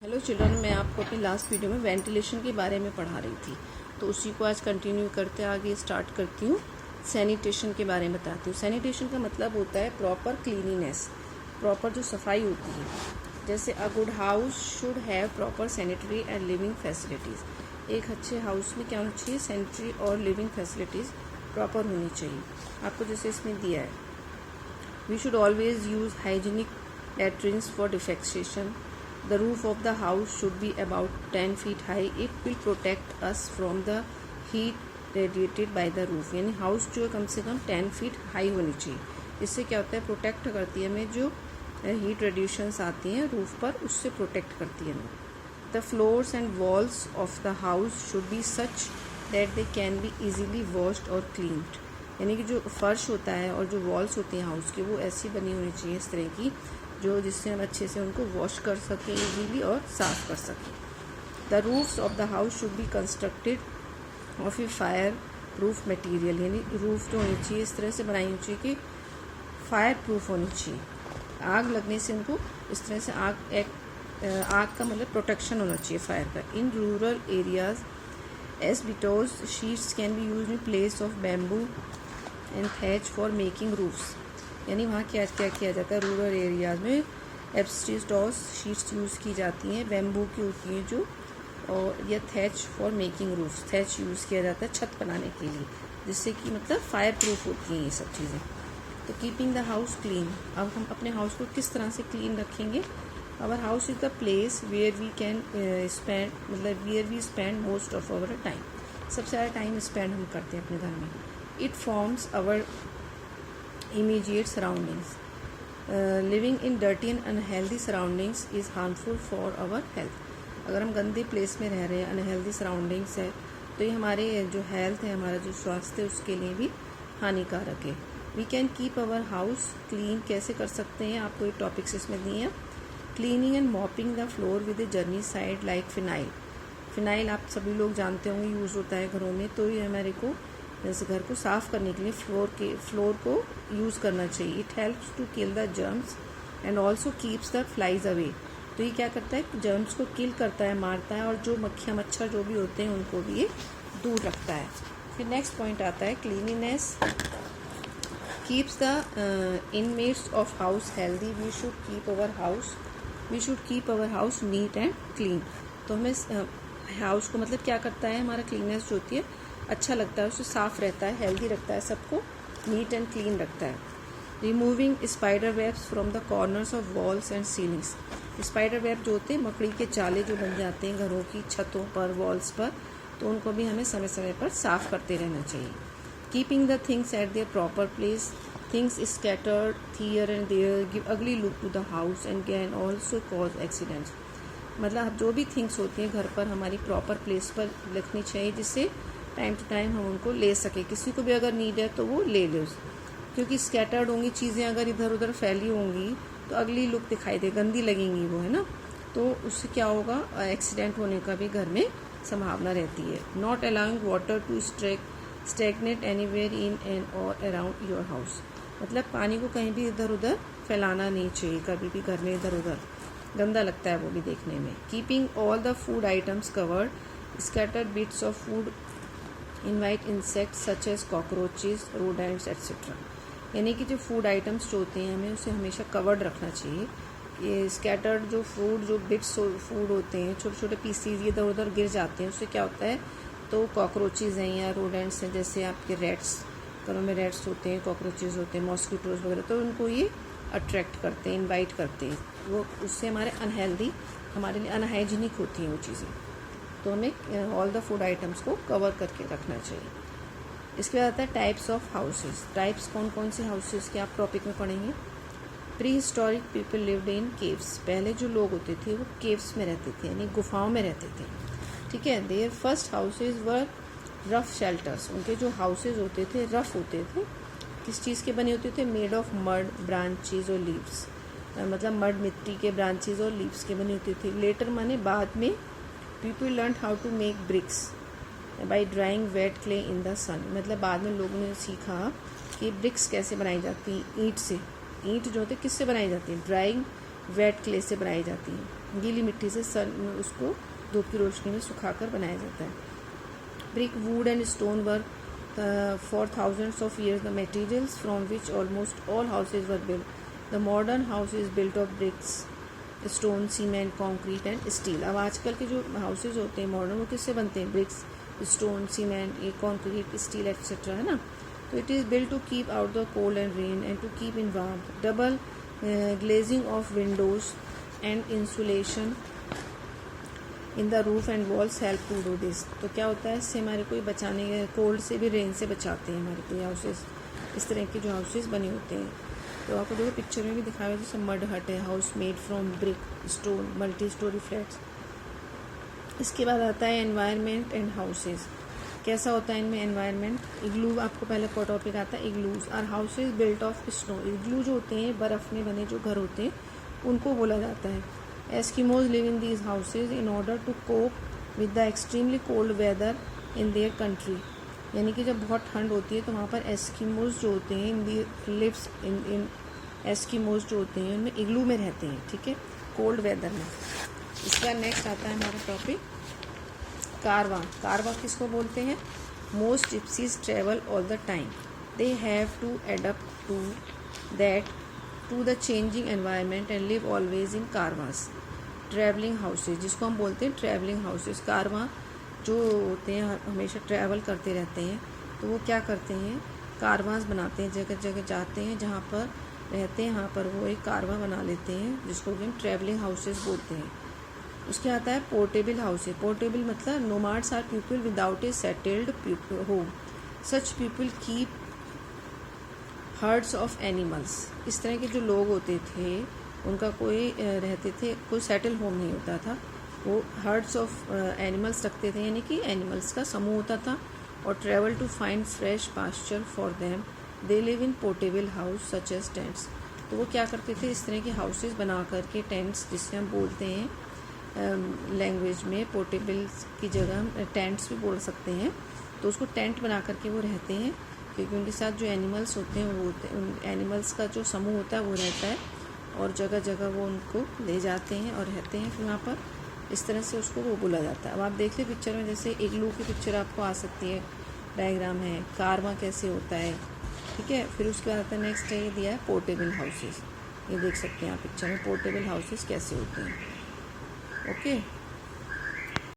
Hello children, मैं आपको अपनी लास्ट वीडियो में वेंटिलेशन के बारे में पढ़ा रही थी, तो उसी को आज कंटिन्यू करते आगे स्टार्ट करती हूँ। सैनिटेशन के बारे में बताती हूँ। सैनिटेशन का मतलब होता है प्रॉपर क्लीनिनेस, प्रॉपर जो सफाई होती है। जैसे a good house should have proper sanitary and living facilities. एक अच्छे हाउस में क्या होना चाहिए? सैनिटरी और लिविंग फैसिलिटीज़ प्रॉपर होनी चाहिए। आपको जैसे इसमें दिया है, we should always use hygienic latrines for defecation. The roof of the house should be about 10 feet high. It will protect us from the heat radiated by the roof. यानी house जो है कम से कम 10 फीट हाई होनी चाहिए। इससे क्या होता है? प्रोटेक्ट करती है हमें, जो हीट रेडिएशंस आती हैं रूफ पर, उससे प्रोटेक्ट करती है हमें। The floors and walls of the house should be such that they can be easily washed और क्लीन्ड। यानी कि जो फर्श होता है और जो वॉल्स होती हैं हाउस की, वो ऐसी बनी होनी चाहिए इस तरह की, जो जिससे हम अच्छे से उनको वॉश कर सकें इजीली और साफ़ कर सकें। The roofs of the house should be constructed of A fire proof material. यानी रूफ जो होनी चाहिए इस तरह से बनाई होनी चाहिए कि फायर प्रूफ होनी चाहिए। आग लगने से उनको इस तरह से आग का मतलब प्रोटेक्शन होना चाहिए फायर का। In rural areas asbestos sheets can be use in place of bamboo and thatch for making roofs. यानी वहाँ क्या किया जाता है? रूरल एरियाज़ में एस्बेस्टोस शीट्स यूज़ की जाती हैं, बैम्बू की होती हैं जो, और या thatch for making roofs. Thatch use किया जाता है छत बनाने के लिए, जिससे कि मतलब फायर प्रूफ होती हैं ये सब चीज़ें। तो कीपिंग द हाउस क्लीन, अब हम अपने हाउस को किस तरह से क्लीन रखेंगे? Our house is the place where we can spend, मतलब where we spend most of our time. सबसे ज़्यादा टाइम स्पेंड हम करते हैं अपने घर में। It forms our immediate surroundings. Living in dirty and unhealthy surroundings is harmful for our health. अगर हम गंदे प्लेस में रह रहे हैं, अनहेल्दी सराउंडिंग्स है, तो ये हमारे जो हेल्थ है, हमारा जो स्वास्थ्य है, उसके लिए भी हानिकारक है। We can keep our house clean कैसे कर सकते हैं? आपको ये टॉपिक्स इसमें दिए हैं। Cleaning and mopping the floor with a journey side like phenyl. Phenyl आप सभी लोग जानते होंगे, यूज़ होता है घरों में। तो ये हमारे को जैसे घर को साफ़ करने के लिए फ्लोर को यूज़ करना चाहिए। It helps to kill the germs and also keeps the flies away. तो ये क्या करता है? जर्म्स को किल करता है, मारता है, और जो मक्खियाँ मच्छर जो भी होते हैं उनको भी ये दूर रखता है। फिर नेक्स्ट पॉइंट आता है cleanliness keeps the inmates of house healthy. We should keep our house neat and clean. तो हमें हाउस को मतलब क्या करता है? हमारा क्लीननेस जो होती है अच्छा लगता है, उससे साफ़ रहता है, हेल्दी रखता है, सबको नीट एंड क्लीन रखता है। Removing spider webs from the corners of walls and ceilings. Spider web जो होते हैं, मकड़ी के जाले जो बन जाते हैं घरों की छतों पर, वॉल्स पर, तो उनको भी हमें समय समय पर साफ़ करते रहना चाहिए। Keeping the things at their proper place. Things scattered here and there give ugly look to the house and can also cause accidents. मतलब जो भी थिंग्स होती हैं घर पर हमारी प्रॉपर प्लेस पर रखनी चाहिए, जिससे टाइम टू टाइम हम उनको ले सकें। किसी को भी अगर नीड है तो वो ले ले, क्योंकि स्कैटर्ड होंगी चीज़ें, अगर इधर उधर फैली होंगी तो अगली लुक दिखाई दे, गंदी लगेंगी वो, है ना। तो उससे क्या होगा? एक्सीडेंट होने का भी घर में संभावना रहती है। Not allowing water to stagnate anywhere in and और अराउंड योर हाउस। मतलब पानी को कहीं भी इधर उधर फैलाना नहीं चाहिए कभी भी घर में, इधर उधर गंदा लगता है वो भी देखने में। Keeping all the food items covered. Scattered bits of food invite insects such as cockroaches, rodents etcetera. यानी कि जो फूड आइटम्स जो होते हैं हमें उसे हमेशा कवर्ड रखना चाहिए। ये स्कैटर्ड जो बिट्स फूड होते हैं, छोटे छोटे पीसीज इधर उधर गिर जाते हैं, उससे क्या होता है? तो कॉकरोचेज हैं या रोडेंट्स हैं, जैसे आपके रेट्स, घरों में रेट्स होते हैं, कॉकरोचेज होते हैं, मॉस्किटोज वगैरह, तो उनको ये अट्रैक्ट करते हैं, इन्वाइट करते हैं। वो उससे हमारे अनहेल्दी, हमारे लिए अनहाइजीनिक होती हैं वो चीज़ें। तो हमें ऑल द फूड आइटम्स को कवर करके रखना चाहिए। इसके बाद आता है टाइप्स ऑफ हाउसेस। टाइप्स कौन कौन से हाउसेस के आप टॉपिक में पढ़ेंगे। Pre historic people lived in caves. पहले जो लोग होते थे वो केव्स में रहते थे, यानी गुफाओं में रहते थे, ठीक है। Their first houses were rough shelters. उनके जो हाउसेज होते थे रफ होते थे। किस चीज़ के बने होते थे? मेड ऑफ मड, ब्रांचेज और लीव्स। मतलब मड, मिट्टी के, ब्रांचेज और लीव्स के बने होते थे। लेटर माने बाद में people learn how to make bricks by drying wet clay in the sun. मतलब बाद में लोगों ने सीखा कि ब्रिक्स कैसे बनाई जाती हैं, ईंट से। ईंट जो होती है किससे बनाई जाती है? ड्राइंग वेट क्ले से बनाई जाती है। गीली मिट्टी से उसको धूप की रोशनी में सुखाकर बनाया जाता है। Brick, would and stone were for thousands of years the materials from which almost all houses were built. The modern house is built of bricks, stone, cement, concrete and steel. अब आजकल के जो हाउसेज होते हैं modern, वो किससे बनते हैं? ब्रिक्स, स्टोन, सीमेंट, ये कॉन्क्रीट, स्टील एक्सेट्रा, है ना। तो it is built to keep out the cold and rain and to keep in warm. Double glazing of windows and insulation in the roof and walls help to do this. तो क्या होता है, इससे हमारे कोई बचाने, कोल्ड से भी, रेन से बचाते हैं हमारे कोई हाउसेज। इस तरह के जो हाउसेज बने होते हैं, तो आपको देखो पिक्चर में भी दिखाया हुआ है, जैसे मड हट है, house made from brick, stone, multi storey flats. इसके बाद आता है एनवायरनमेंट एंड हाउसेज। कैसा होता है इनमें एनवायरनमेंट? इग्लू, आपको पहले को टॉपिक आता है igloos are houses built of snow. Igloo जो होते हैं, बर्फ़ में बने जो घर होते हैं, उनको बोला जाता है। Eskimos live in these houses in order to cope with the extremely cold weather in their country. यानी कि जब बहुत ठंड होती है तो वहाँ पर एस्किमोज जो होते हैं इन एस्किमोज जो होते हैं उनमें इग्लू में रहते हैं, ठीक है, कोल्ड वेदर में। इसका नेक्स्ट आता है हमारा टॉपिक कारवां। कारवां किसको बोलते हैं? Most gypsies travel all the time, they have to adapt to that to the changing environment and live always in caravans. Travelling houses, जिसको हम बोलते हैं ट्रैवलिंग हाउसेज। कारवां जो होते हैं हमेशा ट्रैवल करते रहते हैं, तो वो क्या करते हैं, कारवांस बनाते हैं, जगह जगह जाते हैं, जहाँ पर रहते हैं वहाँ पर वो एक कारवां बना लेते हैं, जिसको कि हम ट्रैवलिंग हाउसेज बोलते हैं। उसके आता है पोर्टेबल हाउसेज। पोर्टेबल मतलब nomads are people without a settled home, such people keep herds of animals. इस तरह के जो लोग होते थे उनका कोई रहते थे, कोई सेटल होम नहीं होता था, वो हर्ड्स ऑफ एनिमल्स रखते थे, यानी कि एनिमल्स का समूह होता था। और travel to find fresh pasture for them, they live in portable house such as tents. तो वो क्या करते थे, इस तरह के हाउसेज बना करके, टेंट्स जिसे हम बोलते हैं लैंग्वेज में, पोर्टेबल की जगह हम टेंट्स भी बोल सकते हैं। तो उसको टेंट बना करके वो रहते हैं, क्योंकि उनके साथ जो एनिमल्स होते हैं वो उन एनिमल्स का जो समूह होता है वो रहता है, और जगह जगह वो उनको ले जाते हैं और रहते हैं फिर वहाँ पर। इस तरह से उसको वो बोला जाता है। अब आप देख लें पिक्चर में, जैसे इग्लू की पिक्चर आपको आ सकती है, डायग्राम है, कारवां कैसे होता है, ठीक है। फिर उसके बाद आता है नेक्स्ट है, ये दिया है पोर्टेबल हाउसेज। ये देख सकते हैं आप पिक्चर में पोर्टेबल हाउसेज कैसे होते हैं। ओके।